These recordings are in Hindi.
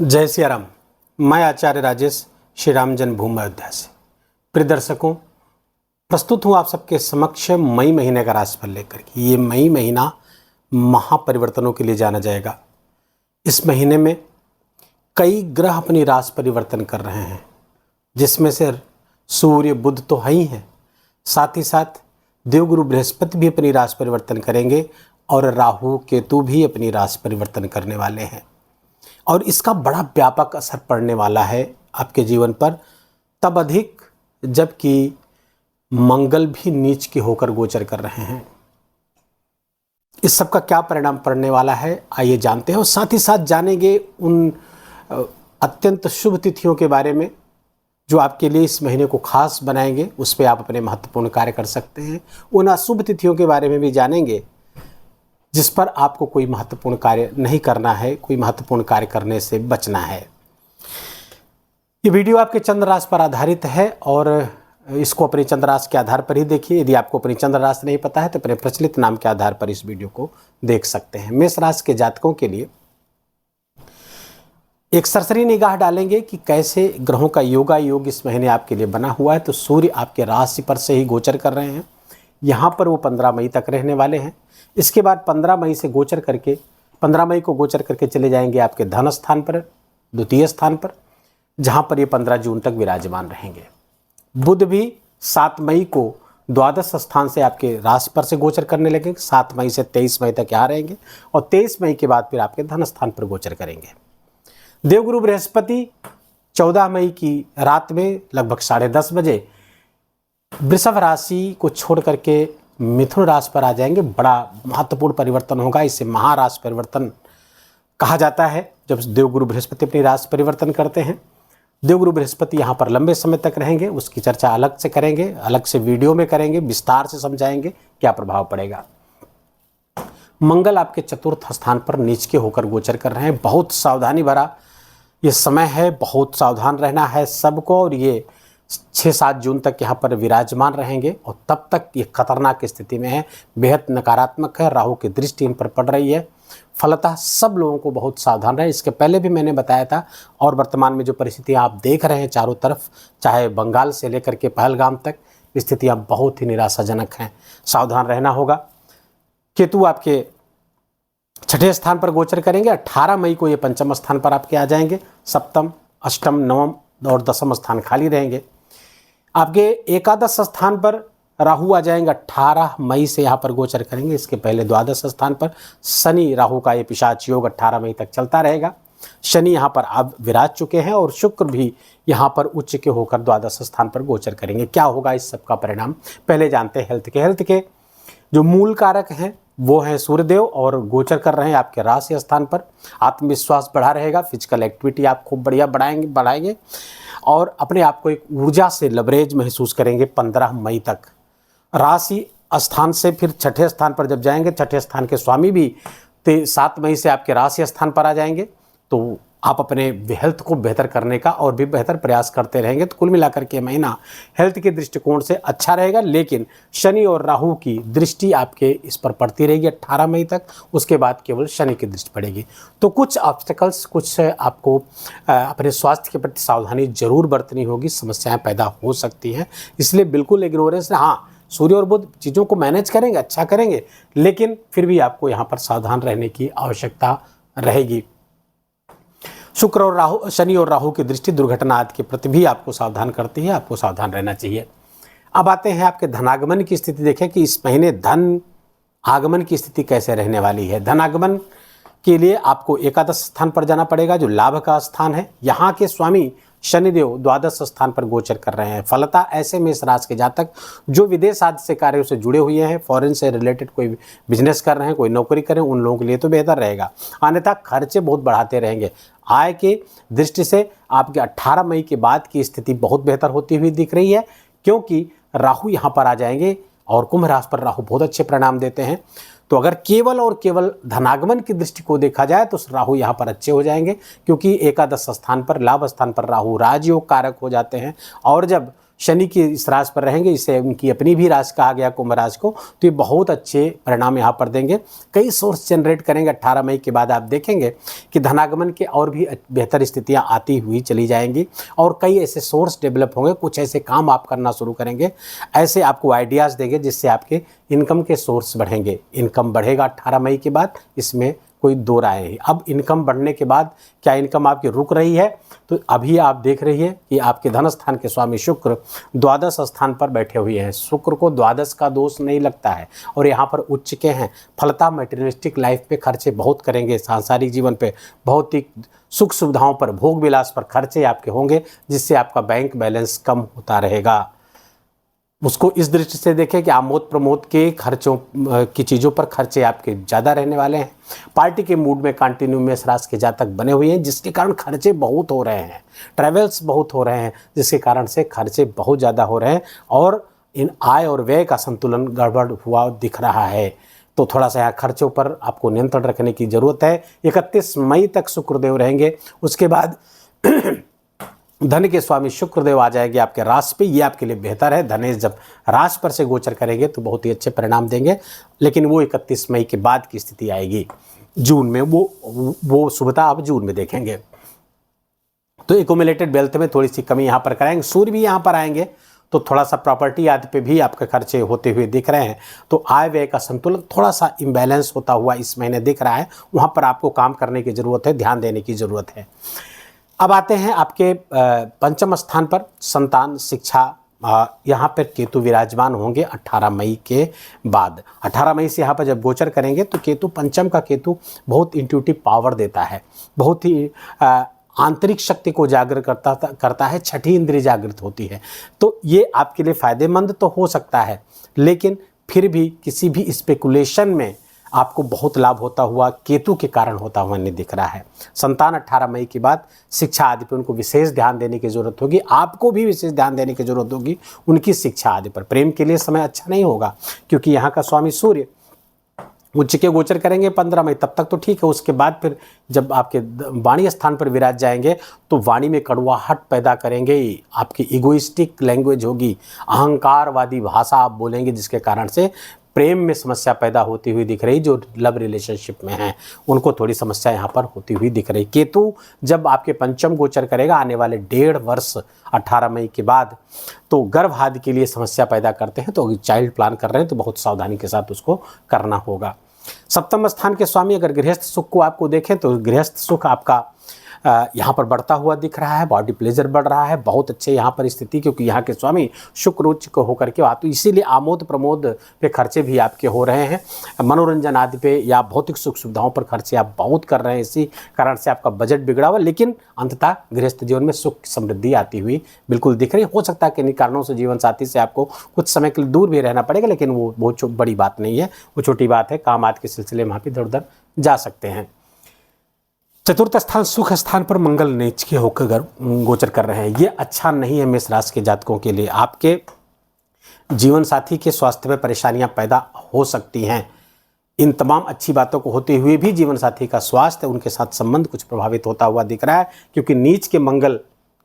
जय सिया राम। मैं आचार्य राजेश श्री राम जन्मभूमि अयोध्या से। प्रिय दर्शकों, प्रस्तुत हूँ आप सबके समक्ष मई महीने का राशिफल लेकर के। ये मई महीना महापरिवर्तनों के लिए जाना जाएगा। इस महीने में कई ग्रह अपनी राशि परिवर्तन कर रहे हैं, जिसमें से सूर्य बुध तो है ही हैं, साथ ही साथ देवगुरु बृहस्पति भी अपनी राशि परिवर्तन करेंगे और राहु केतु भी अपनी राशि परिवर्तन करने वाले हैं। और इसका बड़ा व्यापक असर पड़ने वाला है आपके जीवन पर, तब अधिक जबकि मंगल भी नीच के होकर गोचर कर रहे हैं। इस सब का क्या परिणाम पड़ने वाला है, आइए जानते हैं। और साथ ही साथ जानेंगे उन अत्यंत शुभ तिथियों के बारे में जो आपके लिए इस महीने को खास बनाएंगे, उस पर आप अपने महत्वपूर्ण कार्य कर सकते हैं। उन अशुभ तिथियों के बारे में भी जानेंगे जिस पर आपको कोई महत्वपूर्ण कार्य नहीं करना है, कोई महत्वपूर्ण कार्य करने से बचना है। ये वीडियो आपके चंद्र राशि पर आधारित है और इसको अपनी चंद्र राशि के आधार पर ही देखिए। यदि आपको अपनी चंद्र राशि नहीं पता है तो अपने प्रचलित नाम के आधार पर इस वीडियो को देख सकते हैं। मेष राशि के जातकों के लिए एक सरसरी निगाह डालेंगे कि कैसे ग्रहों का योग इस महीने आपके लिए बना हुआ है। तो सूर्य आपके राशि पर से ही गोचर कर रहे हैं। यहाँ पर वो 15 मई तक रहने वाले हैं। इसके बाद 15 मई को गोचर करके चले जाएंगे आपके धन स्थान पर, द्वितीय स्थान पर, जहाँ पर ये 15 जून तक विराजमान रहेंगे। बुध भी 7 मई को द्वादश स्थान से आपके राशि पर से गोचर करने लगेंगे। 7 मई से 23 मई तक यहाँ रहेंगे और 23 मई के बाद फिर आपके धन स्थान पर गोचर करेंगे। देवगुरु बृहस्पति 14 मई की रात में लगभग 10:30 बजे वृषभ राशि को छोड़ करके मिथुन राशि पर आ जाएंगे। बड़ा महत्वपूर्ण परिवर्तन होगा, इसे महाराशि परिवर्तन कहा जाता है। जब देवगुरु बृहस्पति अपनी राशि परिवर्तन करते हैं, देवगुरु बृहस्पति यहाँ पर लंबे समय तक रहेंगे। उसकी चर्चा अलग से करेंगे, अलग से वीडियो में करेंगे, विस्तार से समझाएंगे क्या प्रभाव पड़ेगा। मंगल आपके चतुर्थ स्थान पर नीच के होकर गोचर कर रहे हैं। बहुत सावधानी भरा ये समय है, बहुत सावधान रहना है सबको। और ये 6-7 जून तक यहाँ पर विराजमान रहेंगे और तब तक ये खतरनाक स्थिति में है, बेहद नकारात्मक है। राहु की दृष्टि इन पर पड़ रही है। फलतः सब लोगों को बहुत सावधान रहे। इसके पहले भी मैंने बताया था। और वर्तमान में जो परिस्थितियाँ आप देख रहे हैं चारों तरफ, चाहे बंगाल से लेकर के पहलगाम तक, स्थितियाँ बहुत ही निराशाजनक हैं। सावधान रहना होगा। केतु आपके 6ठे स्थान पर गोचर करेंगे। 18 मई को ये पंचम स्थान पर आपके आ जाएंगे। सप्तम, अष्टम, नवम और दसम स्थान खाली रहेंगे। आपके एकादश स्थान पर राहु आ जाएंगे। 18 मई से यहाँ पर गोचर करेंगे। इसके पहले द्वादश स्थान पर शनि राहु का ये पिशाच योग 18 मई तक चलता रहेगा। शनि यहाँ पर अब विराज चुके हैं और शुक्र भी यहाँ पर उच्च के होकर द्वादश स्थान पर गोचर करेंगे। क्या होगा इस सब का परिणाम, पहले जानते हैं हेल्थ के जो मूल कारक हैं वो है सूर्यदेव और गोचर कर रहे हैं आपके राशि स्थान पर। आत्मविश्वास बढ़ा रहेगा, फिजिकल एक्टिविटी आप खूब बढ़िया बढ़ाएंगे और अपने आप को एक ऊर्जा से लवरेज महसूस करेंगे 15 मई तक। राशि स्थान से फिर 6ठे स्थान पर जब जाएंगे, 6ठे स्थान के स्वामी भी 7 मई से आपके राशि स्थान पर आ जाएंगे। तो आप अपने हेल्थ को बेहतर करने का और भी बेहतर प्रयास करते रहेंगे। तो कुल मिलाकर के महीना हेल्थ के दृष्टिकोण से अच्छा रहेगा। लेकिन शनि और राहु की दृष्टि आपके इस पर पड़ती रहेगी 18 मई तक। उसके बाद केवल शनि की दृष्टि पड़ेगी। तो कुछ ऑब्स्टेकल्स, कुछ आपको अपने स्वास्थ्य के प्रति सावधानी जरूर बरतनी होगी। समस्याएं पैदा हो सकती हैं, इसलिए बिल्कुल इग्नोरेंस। हाँ, सूर्य और बुध चीज़ों को मैनेज करेंगे, अच्छा करेंगे, लेकिन फिर भी आपको यहाँ पर सावधान रहने की आवश्यकता रहेगी। शुक्र और राहु, शनि और राहु की दृष्टि दुर्घटना आदि के प्रति भी आपको सावधान करती है। आपको सावधान रहना चाहिए। अब आते हैं आपके धनागमन की स्थिति। देखें कि इस महीने धन आगमन की स्थिति कैसे रहने वाली है। धन आगमन के लिए आपको एकादश स्थान पर जाना पड़ेगा, जो लाभ का स्थान है। यहाँ के स्वामी शनिदेव द्वादश स्थान पर गोचर कर रहे हैं। फलतः ऐसे में इस राशि के जातक जो विदेश आदि से कार्यों से जुड़े हुए हैं, फॉरेन से रिलेटेड कोई बिजनेस कर रहे हैं, कोई नौकरी कर रहे हैं, उन लोगों के लिए तो बेहतर रहेगा। अन्यथा खर्चे बहुत बढ़ाते रहेंगे। आय की दृष्टि से आपके 18 मई के बाद की स्थिति बहुत बेहतर होती हुई दिख रही है, क्योंकि राहु यहाँ पर आ जाएंगे और कुंभ राशि पर राहु बहुत अच्छे परिणाम देते हैं। तो अगर केवल और केवल धनागमन की दृष्टि को देखा जाए तो राहु यहाँ पर अच्छे हो जाएंगे, क्योंकि एकादश स्थान पर, लाभ स्थान पर राहु राजयोग कारक हो जाते हैं। और जब शनि की इस राशि पर रहेंगे, इसे उनकी अपनी भी राशि कहा गया कुंभ राशि को, तो ये बहुत अच्छे परिणाम यहाँ पर देंगे। कई सोर्स जनरेट करेंगे। 18 मई के बाद आप देखेंगे कि धनागमन के और भी बेहतर स्थितियाँ आती हुई चली जाएंगी और कई ऐसे सोर्स डेवलप होंगे, कुछ ऐसे काम आप करना शुरू करेंगे, ऐसे आपको आइडियाज़ देंगे जिससे आपके इनकम के सोर्स बढ़ेंगे। इनकम बढ़ेगा 18 मई के बाद, इसमें कोई दो राय है। अब इनकम बढ़ने के बाद क्या इनकम आपकी रुक रही है? तो अभी आप देख रही है कि आपके धन स्थान के स्वामी शुक्र द्वादश स्थान पर बैठे हुए हैं। शुक्र को द्वादश का दोष नहीं लगता है और यहाँ पर उच्च के हैं। फलता मटेरियलिस्टिक लाइफ पे खर्चे बहुत करेंगे, सांसारिक जीवन पे, भौतिक सुख सुविधाओं पर, भोग विलास पर खर्चे आपके होंगे, जिससे आपका बैंक बैलेंस कम होता रहेगा। उसको इस दृष्टि से देखें कि आमोद प्रमोद के खर्चों की चीज़ों पर खर्चे आपके ज़्यादा रहने वाले हैं। पार्टी के मूड में कंटिन्यू मेष राशि के जातक बने हुए हैं, जिसके कारण खर्चे बहुत हो रहे हैं, ट्रैवल्स बहुत हो रहे हैं, जिसके कारण से खर्चे बहुत ज़्यादा हो रहे हैं और इन आय और व्यय का संतुलन गड़बड़ हुआ दिख रहा है। तो थोड़ा सा यहाँ खर्चों पर आपको नियंत्रण रखने की ज़रूरत है। 31 मई तक शुक्रदेव रहेंगे, उसके बाद धन के स्वामी शुक्रदेव आ जाएंगे आपके राशि पे। ये आपके लिए बेहतर है। धनेश जब राशि पर से गोचर करेंगे तो बहुत ही अच्छे परिणाम देंगे, लेकिन वो 31 मई के बाद की स्थिति आएगी। जून में वो शुभता आप जून में देखेंगे। तो एक्यूमुलेटेड वेल्थ में थोड़ी सी कमी यहाँ पर कराएंगे। सूर्य भी यहाँ पर आएंगे तो थोड़ा सा प्रॉपर्टी आदि पे भी आपके खर्चे होते हुए दिख रहे हैं। तो आय व्यय का संतुलन थोड़ा सा इम्बैलेंस होता हुआ इस महीने दिख रहा है। वहाँ पर आपको काम करने की ज़रूरत है, ध्यान देने की ज़रूरत है। अब आते हैं आपके पंचम स्थान पर संतान, शिक्षा। यहाँ पर केतु विराजमान होंगे 18 मई के बाद। 18 मई से यहाँ पर जब गोचर करेंगे तो केतु, पंचम का केतु बहुत इंट्यूटिव पावर देता है, बहुत ही आंतरिक शक्ति को जागृत करता है। छठी इंद्रिय जागृत होती है। तो ये आपके लिए फ़ायदेमंद तो हो सकता है, लेकिन फिर भी किसी भी स्पेकुलेशन में आपको बहुत लाभ होता हुआ केतु के कारण होता हुआ नहीं दिख रहा है। संतान 18 मई के बाद शिक्षा आदि पर उनको विशेष ध्यान देने की ज़रूरत होगी। आपको भी विशेष ध्यान देने की ज़रूरत होगी उनकी शिक्षा आदि पर। प्रेम के लिए समय अच्छा नहीं होगा, क्योंकि यहाँ का स्वामी सूर्य उच्च के गोचर करेंगे 15 मई, तब तक तो ठीक है। उसके बाद फिर जब आपके वाणी स्थान पर विराज जाएंगे तो वाणी में कड़वाहट पैदा करेंगे। आपकी इगोइस्टिक लैंग्वेज होगी, अहंकारवादी भाषा आप बोलेंगे, जिसके कारण से प्रेम में समस्या पैदा होती हुई दिख रही। जो लव रिलेशनशिप में हैं उनको थोड़ी समस्या यहाँ पर होती हुई दिख रही। केतु जब आपके पंचम गोचर करेगा आने वाले 1.5 वर्ष 18 मई के बाद, तो गर्भ आदि के लिए समस्या पैदा करते हैं। तो चाइल्ड प्लान कर रहे हैं तो बहुत सावधानी के साथ उसको करना होगा। सप्तम स्थान के स्वामी अगर गृहस्थ सुख को आपको देखें तो गृहस्थ सुख आपका यहाँ पर बढ़ता हुआ दिख रहा है। बॉडी प्लेजर बढ़ रहा है, बहुत अच्छे यहाँ पर स्थिति, क्योंकि यहाँ के स्वामी शुक्र उच्च को होकर के तो इसीलिए आमोद प्रमोद पे खर्चे भी आपके हो रहे हैं। मनोरंजन आदि पे या भौतिक सुख सुविधाओं पर खर्चे आप बहुत कर रहे हैं, इसी कारण से आपका बजट बिगड़ा हुआ। लेकिन अंततः गृहस्थ जीवन में सुख समृद्धि आती हुई बिल्कुल दिख रही। हो सकता है कि इन कारणों से जीवन साथी से आपको कुछ समय के लिए दूर भी रहना पड़ेगा, लेकिन वो बहुत बड़ी बात नहीं है, वो छोटी बात है। काम आदि के सिलसिले में आप इधर उधर जा सकते हैं। चतुर्थ स्थान सुख स्थान पर मंगल नीच के होकर गोचर कर रहे हैं। ये अच्छा नहीं है मेष राशि के जातकों के लिए। आपके जीवन साथी के स्वास्थ्य में परेशानियां पैदा हो सकती हैं। इन तमाम अच्छी बातों को होते हुए भी जीवन साथी का स्वास्थ्य, उनके साथ संबंध कुछ प्रभावित होता हुआ दिख रहा है, क्योंकि नीच के मंगल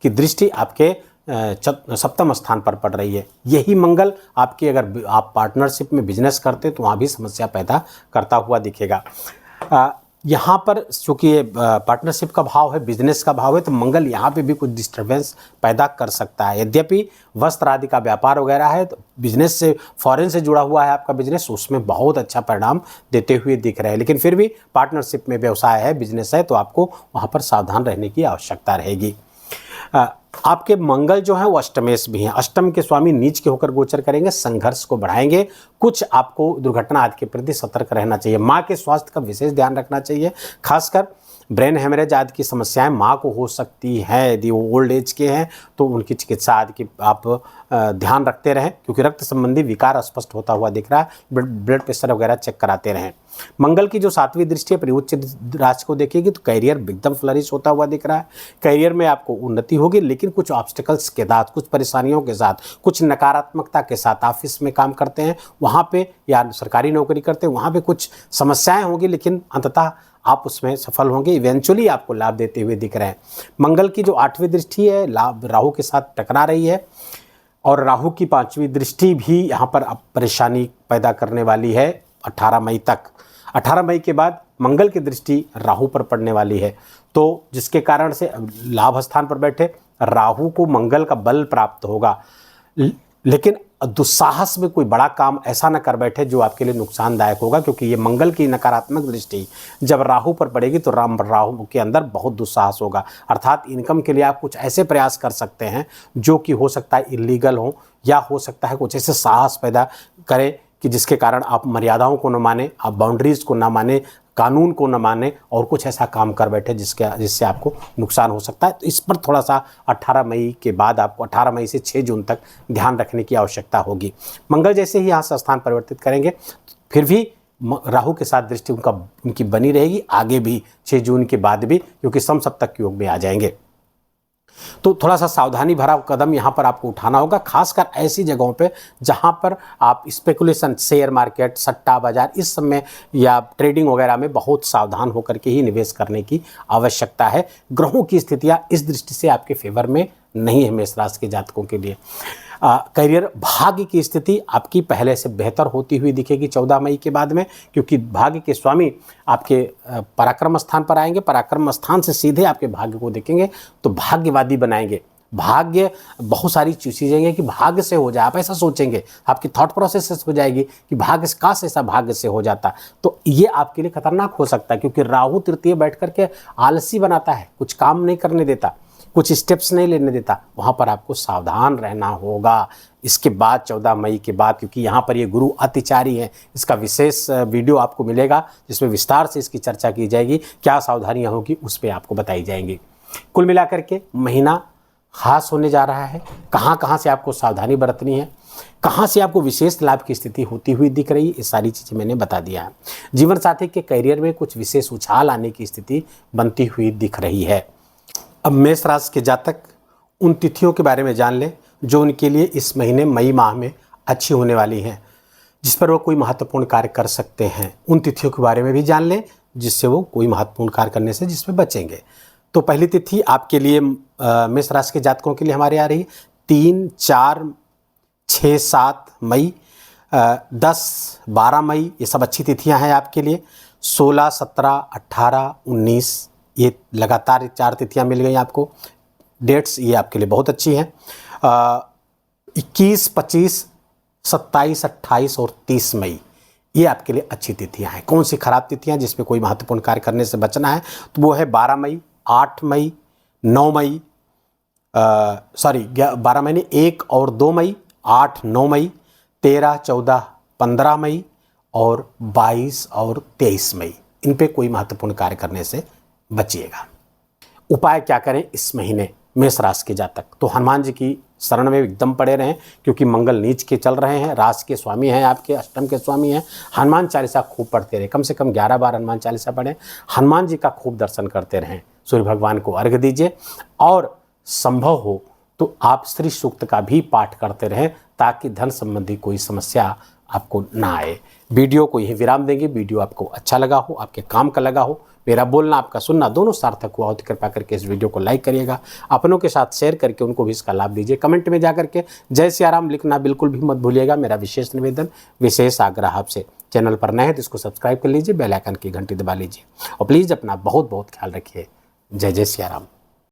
की दृष्टि आपके सप्तम स्थान पर पड़ रही है। यही मंगल आपकी, अगर आप पार्टनरशिप में बिजनेस करते तो वहाँ भी समस्या पैदा करता हुआ दिखेगा। यहाँ पर चूँकि ये पार्टनरशिप का भाव है, बिजनेस का भाव है, तो मंगल यहाँ पे भी कुछ डिस्टर्बेंस पैदा कर सकता है। यद्यपि वस्त्र आदि का व्यापार वगैरह है, तो बिजनेस से, फॉरेन से जुड़ा हुआ है आपका बिजनेस, उसमें बहुत अच्छा परिणाम देते हुए दिख रहा है। लेकिन फिर भी पार्टनरशिप में व्यवसाय है, बिजनेस है, तो आपको वहाँ पर सावधान रहने की आवश्यकता रहेगी। आपके मंगल जो है वो अष्टमेश भी हैं। अष्टम के स्वामी नीच के होकर गोचर करेंगे, संघर्ष को बढ़ाएंगे। कुछ आपको दुर्घटना आदि के प्रति सतर्क रहना चाहिए। माँ के स्वास्थ्य का विशेष ध्यान रखना चाहिए। खासकर ब्रेन हेमरेज आदि की समस्याएं माँ को हो सकती है। यदि वो ओल्ड एज के हैं तो उनकी चिकित्सा आदि की आप ध्यान रखते रहें, क्योंकि रक्त संबंधी विकार स्पष्ट होता हुआ दिख रहा है। ब्लड प्रेशर वगैरह चेक कराते रहें। मंगल की जो 7वीं दृष्टि है उच्च राशि को देखेगी तो करियर एकदम फ्लरिश होता हुआ दिख रहा है। करियर में आपको उन्नति होगी, लेकिन कुछ ऑब्स्टिकल्स के साथ, कुछ परेशानियों के साथ, कुछ नकारात्मकता के साथ। ऑफिस में काम करते हैं वहाँ पे, या सरकारी नौकरी करते हैं वहाँ पे कुछ समस्याएं होंगी, लेकिन अंततः आप उसमें सफल होंगे। इवेंचुअली आपको लाभ देते हुए दिख रहे हैं। मंगल की जो 8वीं दृष्टि है लाभ राहु के साथ टकरा रही है, और राहु की 5वीं दृष्टि भी यहाँ पर अब परेशानी पैदा करने वाली है 18 मई तक। 18 मई के बाद मंगल की दृष्टि राहु पर पड़ने वाली है, तो जिसके कारण से लाभ स्थान पर बैठे राहु को मंगल का बल प्राप्त होगा, लेकिन दुस्साहस में कोई बड़ा काम ऐसा न कर बैठे जो आपके लिए नुकसानदायक होगा, क्योंकि ये मंगल की नकारात्मक दृष्टि जब राहु पर पड़ेगी तो राहु के अंदर बहुत दुस्साहस होगा। अर्थात इनकम के लिए आप कुछ ऐसे प्रयास कर सकते हैं जो कि हो सकता है इलीगल हो, या हो सकता है कुछ ऐसे साहस पैदा करें कि जिसके कारण आप मर्यादाओं को न माने, आप बाउंड्रीज को न माने, कानून को न माने और कुछ ऐसा काम कर बैठे जिससे आपको नुकसान हो सकता है। तो इस पर थोड़ा सा 18 मई के बाद आपको 18 मई से 6 जून तक ध्यान रखने की आवश्यकता होगी। मंगल जैसे ही यहाँ से स्थान परिवर्तित करेंगे फिर भी राहु के साथ दृष्टि उनकी बनी रहेगी आगे भी 6 जून के बाद भी, क्योंकि समसप्तक योग में आ जाएंगे। तो थोड़ा सा सावधानी भरा कदम यहाँ पर आपको उठाना होगा, खासकर ऐसी जगहों पे जहाँ पर आप स्पेकुलेशन, शेयर मार्केट, सट्टा बाजार, इस सब में या ट्रेडिंग वगैरह में बहुत सावधान होकर के ही निवेश करने की आवश्यकता है। ग्रहों की स्थितियाँ इस दृष्टि से आपके फेवर में नहीं है मेष राशि के जातकों के लिए। करियर, भाग्य की स्थिति आपकी पहले से बेहतर होती हुई दिखेगी 14 मई के बाद में, क्योंकि भाग्य के स्वामी आपके पराक्रम स्थान पर आएंगे। पराक्रम स्थान से सीधे आपके भाग्य को देखेंगे तो भाग्यवादी बनाएंगे। भाग्य बहुत सारी चीज़ें हैं कि भाग्य से हो जाए, आप ऐसा सोचेंगे, आपकी थॉट प्रोसेस हो जाएगी कि भाग्य काश ऐसा भाग्य से हो जाता, तो ये आपके लिए खतरनाक हो सकता है, क्योंकि राहु तृतीय बैठ करके आलसी बनाता है, कुछ काम नहीं करने देता, कुछ स्टेप्स नहीं लेने देता। वहाँ पर आपको सावधान रहना होगा इसके बाद 14 मई के बाद, क्योंकि यहाँ पर ये गुरु अतिचारी है। इसका विशेष वीडियो आपको मिलेगा जिसमें विस्तार से इसकी चर्चा की जाएगी, क्या सावधानियाँ होगी उस पर आपको बताई जाएंगी। कुल मिलाकर के महीना खास होने जा रहा है। कहाँ कहाँ से आपको सावधानी बरतनी है, कहाँ से आपको विशेष लाभ की स्थिति होती हुई दिख रही है, ये सारी चीज़ें मैंने बता दिया है। जीवन साथी के करियर में कुछ विशेष उछाल आने की स्थिति बनती हुई दिख रही है। अब मेष राशि के जातक उन तिथियों के बारे में जान लें जो उनके लिए इस महीने मई माह में अच्छी होने वाली हैं, जिस पर वो कोई महत्वपूर्ण कार्य कर सकते हैं। उन तिथियों के बारे में भी जान लें जिससे वो कोई महत्वपूर्ण कार्य करने से जिसमें बचेंगे। तो पहली तिथि आपके लिए मेष राशि के जातकों के लिए हमारे आ रही है 3, 4, 6, 7 मई, 10, 12 मई, ये सब अच्छी तिथियां हैं आपके लिए। 16, 17, 18, 19, ये लगातार 4 तिथियां मिल गई आपको। डेट्स ये आपके लिए बहुत अच्छी हैं। 21, 25, 27, 28 और 30 मई, ये आपके लिए अच्छी तिथियां हैं। कौन सी खराब तिथियां जिसमें कोई महत्वपूर्ण कार्य करने से बचना है, तो वो है 12 मई, 8 मई, 9 मई, 12 मई ने 1 और 2 मई, 8, 9 मई, 13, 14, 15 मई और 22 और 23 मई। इन पे कोई महत्वपूर्ण कार्य करने से बचिएगा। उपाय क्या करें इस महीने मेष राशि के जातक, तो हनुमान जी की शरण में एकदम पड़े रहें, क्योंकि मंगल नीच के चल रहे हैं, राशि के स्वामी हैं, आपके अष्टम के स्वामी हैं। हनुमान चालीसा खूब पढ़ते रहें, कम से कम 11 बार हनुमान चालीसा पढ़ें। हनुमान जी का खूब दर्शन करते रहें, सूर्य भगवान को अर्घ्य दीजिए और संभव हो तो आप श्री सूक्त का भी पाठ करते रहें, ताकि धन संबंधी कोई समस्या आपको ना आए। वीडियो को यही विराम देंगे। वीडियो आपको अच्छा लगा हो, आपके काम का लगा हो, मेरा बोलना आपका सुनना दोनों सार्थक हुआ हो, तो कृपा करके इस वीडियो को लाइक करिएगा, अपनों के साथ शेयर करके उनको भी इसका लाभ दीजिए। कमेंट में जाकर के जय सिया राम लिखना बिल्कुल भी मत भूलिएगा। मेरा विशेष निवेदन, विशेष आग्रह आपसे, चैनल पर नए हैं तो इसको सब्सक्राइब कर लीजिए, बेल आइकन की घंटी दबा लीजिए और प्लीज़ अपना बहुत बहुत ख्याल रखिए। जय जय सिया राम।